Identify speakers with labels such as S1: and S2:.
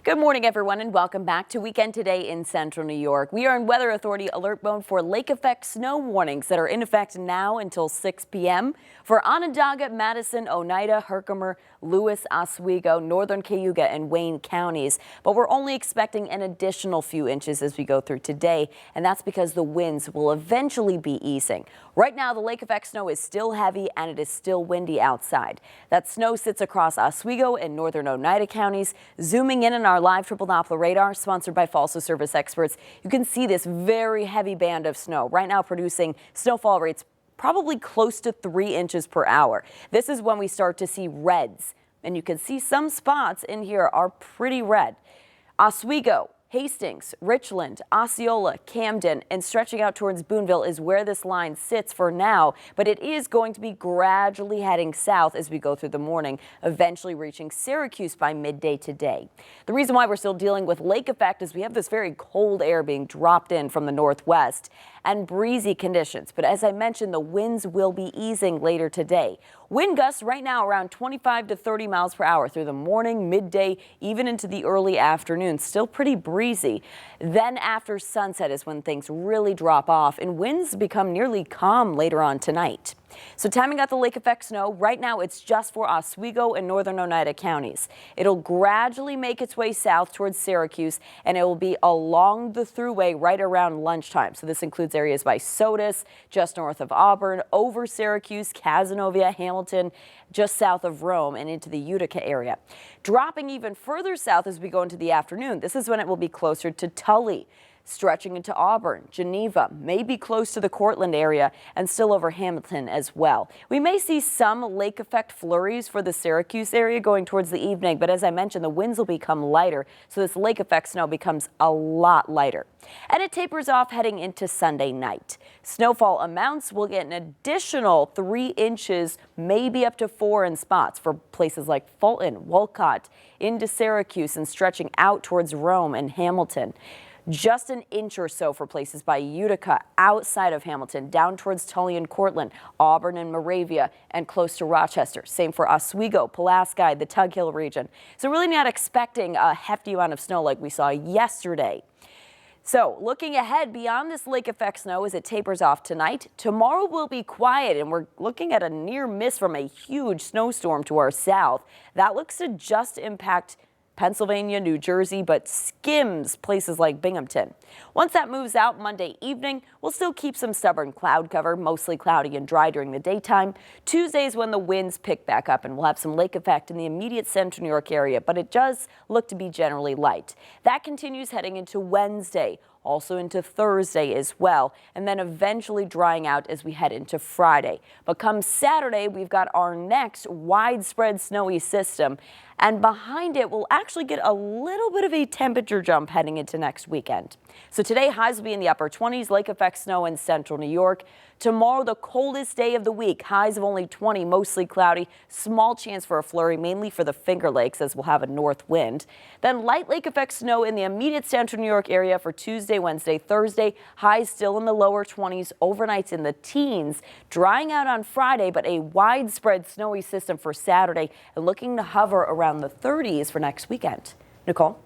S1: Good morning, everyone, and welcome back to Weekend Today in Central New York. We are in Weather Authority alert mode for lake effect snow warnings that are in effect now until 6 p.m. for Onondaga, Madison, Oneida, Herkimer, Lewis, Oswego, Northern Cayuga, and Wayne counties. But we're only expecting an additional few inches as we go through today, and that's because the winds will eventually be easing. Right now, the lake effect snow is still heavy and it is still windy outside. That snow sits across Oswego and northern Oneida counties. Zooming in on our live triple Doppler radar, sponsored by Fossil Service experts, you can see this very heavy band of snow right now producing snowfall rates probably close to 3 inches per hour. This is when we start to see reds, and you can see some spots in here are pretty red. Oswego, Hastings, Richland, Osceola, Camden, and stretching out towards Boonville is where this line sits for now, but it is going to be gradually heading south as we go through the morning, eventually reaching Syracuse by midday today. The reason why we're still dealing with lake effect is we have this very cold air being dropped in from the northwest and breezy conditions. But as I mentioned, the winds will be easing later today. Wind gusts right now around 25 to 30 miles per hour through the morning, midday, even into the early afternoon. Still pretty breezy. Then after sunset is when things really drop off and winds become nearly calm later on tonight. So timing out the lake effect snow, right now it's just for Oswego and northern Oneida counties. It'll gradually make its way south towards Syracuse, and it will be along the thruway right around lunchtime. So this includes areas by Sodus, just north of Auburn, over Syracuse, Cazenovia, Hamilton, just south of Rome, and into the Utica area. Dropping even further south as we go into the afternoon, this is when it will be closer to Tully, stretching into Auburn, Geneva, maybe close to the Cortland area, and still over Hamilton as well. We may see some lake effect flurries for the Syracuse area going towards the evening, but as I mentioned, the winds will become lighter, so this lake effect snow becomes a lot lighter. And it tapers off heading into Sunday night. Snowfall amounts will get an additional 3 inches, maybe up to 4 in spots for places like Fulton, Wolcott, into Syracuse, and stretching out towards Rome and Hamilton. Just an inch or so for places by Utica, outside of Hamilton, down towards Tully and Cortland, Auburn and Moravia, and close to Rochester. Same for Oswego, Pulaski, the Tug Hill region. So really not expecting a hefty amount of snow like we saw yesterday. So looking ahead beyond this lake effect snow as it tapers off tonight, tomorrow will be quiet, and we're looking at a near miss from a huge snowstorm to our south. That looks to just impact Pennsylvania, New Jersey, but skims places like Binghamton. Once that moves out Monday evening, we'll still keep some stubborn cloud cover, mostly cloudy and dry during the daytime. Tuesday is when the winds pick back up, and we'll have some lake effect in the immediate central New York area, but it does look to be generally light. That continues heading into Wednesday, also into Thursday as well, and then eventually drying out as we head into Friday. But come Saturday, we've got our next widespread snowy system, and behind it we'll actually get a little bit of a temperature jump heading into next weekend. So today highs will be in the upper 20s, lake effect snow in central New York. Tomorrow, the coldest day of the week, highs of only 20, mostly cloudy, small chance for a flurry, mainly for the Finger Lakes as we'll have a north wind. Then light lake effect snow in the immediate central New York area for Tuesday, Wednesday, Thursday, highs still in the lower 20s, overnights in the teens, drying out on Friday, but a widespread snowy system for Saturday and looking to hover around the 30s for next weekend. Nicole?